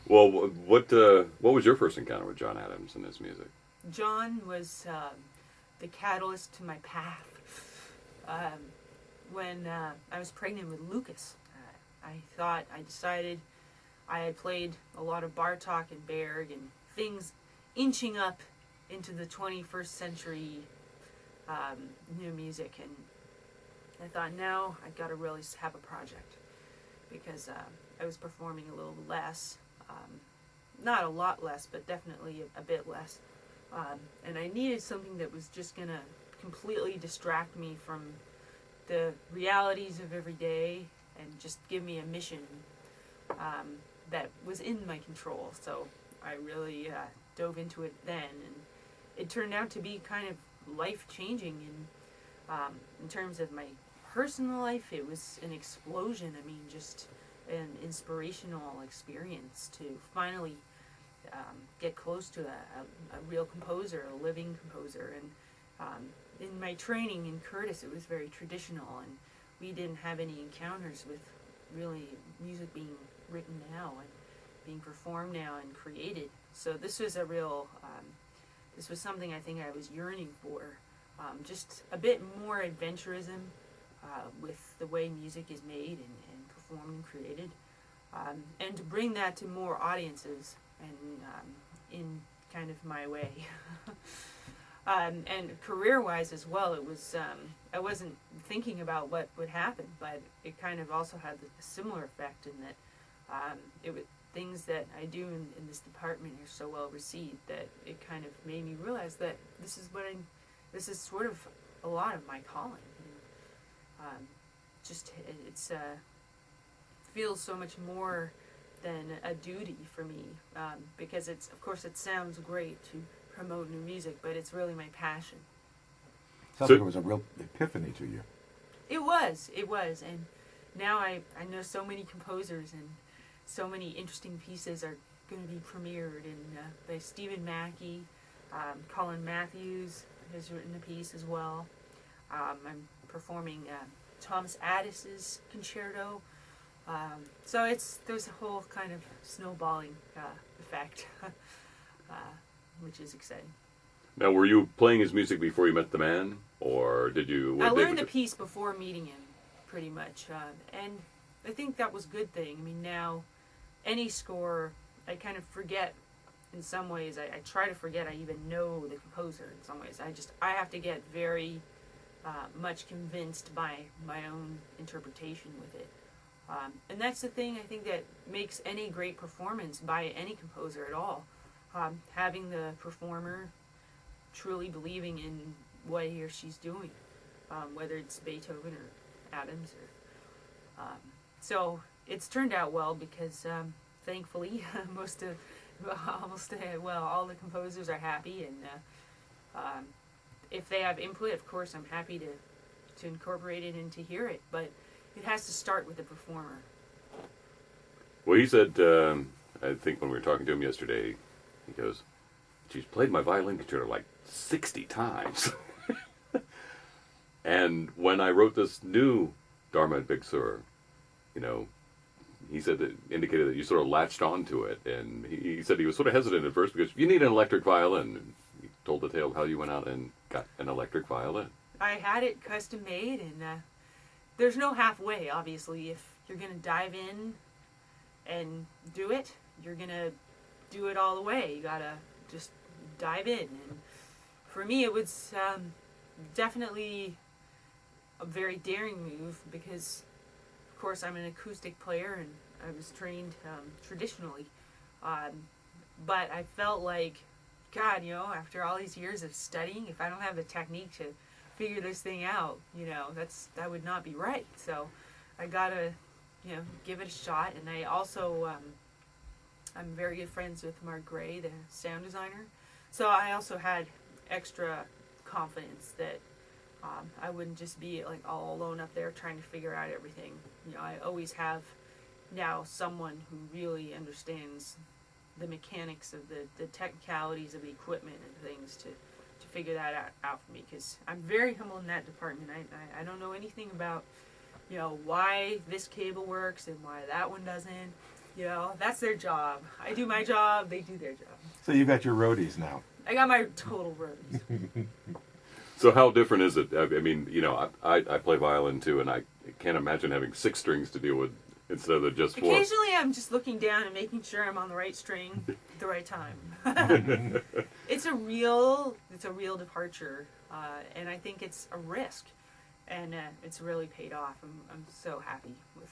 Well, what was your first encounter with John Adams and his music? John was the catalyst to my path. Um, when I was pregnant with Lucas, I decided I had played a lot of Bartok and Berg and things inching up into the 21st century new music, and I thought, now I got to really have a project because I was performing a little less, not a lot less, but definitely a bit less, and I needed something that was just gonna completely distract me from the realities of every day and just give me a mission that was in my control. So I really dove into it then, and it turned out to be kind of life-changing in terms of my personal life. It was an explosion. I mean, just an inspirational experience to finally get close to a real composer, a living composer. And in my training in Curtis, it was very traditional, and we didn't have any encounters with really music being written now and being performed now and created. So this was a real, this was something I think I was yearning for. Just a bit more adventurism with the way music is made and performed and created. And to bring that to more audiences and in kind of my way. And career-wise as well, it was, I wasn't thinking about what would happen, but it kind of also had a similar effect in that it was, things that I do in this department are so well received that it kind of made me realize that this is sort of a lot of my calling. And, it's feels so much more than a duty for me, because it's, of course, it sounds great to promote new music, but it's really my passion. Sounds like it was a real epiphany to you. It was, and now I know so many composers, and so many interesting pieces are going to be premiered by Stephen Mackey. Colin Matthews has written a piece as well. I'm performing Thomas Addis's concerto. So there's a whole kind of snowballing effect, which is exciting. Now, were you playing his music before you met the man, or did you? I learned the piece before meeting him, pretty much, and I think that was a good thing. I mean, now any score, I kind of forget. In some ways, I try to forget I even know the composer. In some ways, I have to get very much convinced by my own interpretation with it. And that's the thing I think that makes any great performance by any composer at all. Having the performer truly believing in what he or she's doing, whether it's Beethoven or Adams. So it's turned out well because thankfully all the composers are happy, and if they have input, of course, I'm happy to incorporate it and to hear it, but it has to start with the performer. Well, he said, I think when we were talking to him yesterday, he goes, "She's played my violin concerto like 60 times." And when I wrote this new Dharma at Big Sur, he said that indicated that you sort of latched onto it, and he said he was sort of hesitant at first because you need an electric violin. And he told the tale of how you went out and got an electric violin. I had it custom made, and there's no halfway, obviously. If you're going to dive in and do it, you're going to do it all the way. You got to just dive in. And for me, it was definitely a very daring move because, of course, I'm an acoustic player and I was trained traditionally. But I felt like, God, after all these years of studying, if I don't have the technique to figure this thing out, that would not be right. So I gotta, give it a shot. And I also, I'm very good friends with Mark Gray, the sound designer. So I also had extra confidence that I wouldn't just be like all alone up there trying to figure out everything. I always have now someone who really understands the mechanics of the technicalities of the equipment and things to figure that out for me, because I'm very humble in that department. I don't know anything about why this cable works and why that one doesn't. You know, that's their job. I do my job, they do their job. So you've got your roadies now. I got my total roadies. So how different is it? I mean, you know, I play violin too, and I can't imagine having 6 strings to deal with instead of the just 4. Occasionally I'm just looking down and making sure I'm on the right string at the right time. It's a real departure, and I think it's a risk, and it's really paid off. I'm so happy with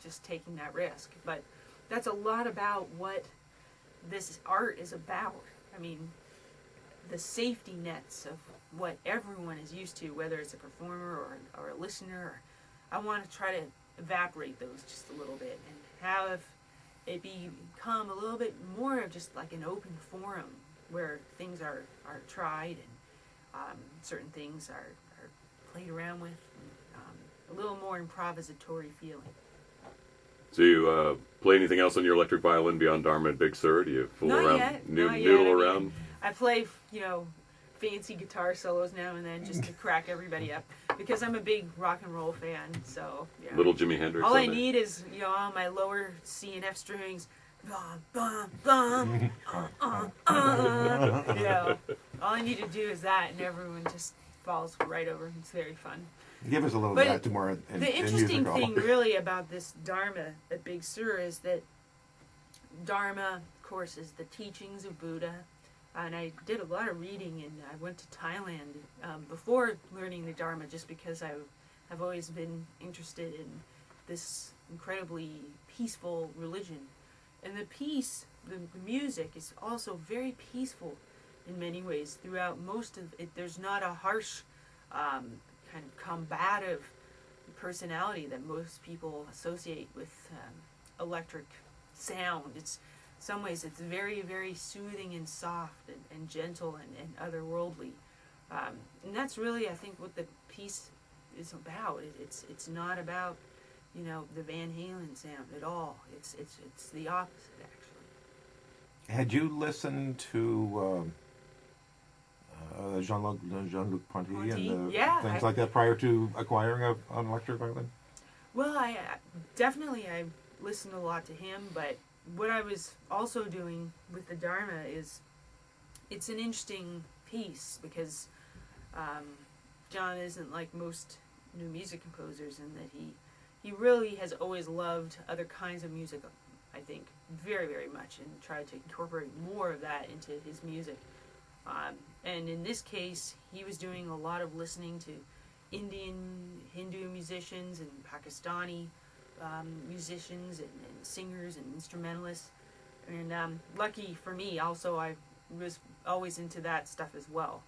just taking that risk. But that's a lot about what this art is about. I mean, the safety nets of what everyone is used to, whether it's a performer or a listener. I want to try to evaporate those just a little bit and have it become a little bit more of just like an open forum where things are tried and certain things are played around with, a little more improvisatory feeling. So you play anything else on your electric violin beyond Dharma and Big Sur? Do you fool Not around, yet. noodle I mean, around? I play, fancy guitar solos now and then just to crack everybody up because I'm a big rock and roll fan. So yeah. Little Jimi Hendrix. All I Sunday. need is on my lower C and F strings. Bum, bum, bum, all I need to do is that, and everyone just falls right over. It's very fun. Give us a little But bit tomorrow. The interesting thing really about this Dharma at Big Sur is that Dharma, of course, is the teachings of Buddha. And I did a lot of reading, and I went to Thailand before learning the Dharma just because I've always been interested in this incredibly peaceful religion. And the peace, the music is also very peaceful in many ways throughout most of it. There's not a harsh, kind of combative personality that most people associate with electric sound. In some ways it's very, very soothing and soft and gentle and otherworldly. And that's really, I think, what the piece is about. It's not about, the Van Halen sound at all. It's the opposite, actually. Had you listened to Jean-Luc Ponty and things like that prior to acquiring an electric violin? Well, I listened a lot to him, but what I was also doing with the Dharma is it's an interesting piece because John isn't like most new music composers in that he really has always loved other kinds of music, I think, very, very much, and tried to incorporate more of that into his music. And in this case, he was doing a lot of listening to Indian, Hindu musicians and Pakistani musicians and singers and instrumentalists. And lucky for me, also, I was always into that stuff as well.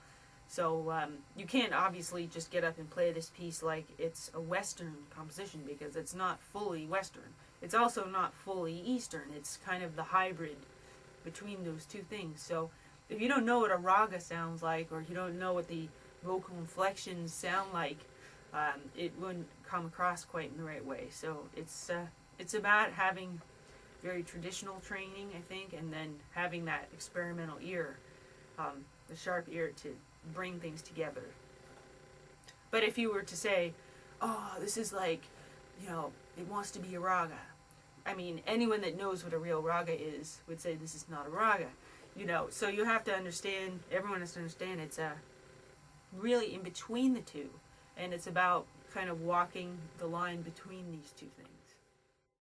So you can't obviously just get up and play this piece like it's a Western composition because it's not fully Western. It's also not fully Eastern. It's kind of the hybrid between those two things. So if you don't know what a raga sounds like, or you don't know what the vocal inflections sound like, it wouldn't come across quite in the right way. So it's about having very traditional training, I think, and then having that experimental ear, the sharp ear to bring things together. But if you were to say, oh, this is like, it wants to be a raga. I mean, anyone that knows what a real raga is would say this is not a raga. So you have to understand, everyone has to understand it's really in between the two. And it's about kind of walking the line between these two things.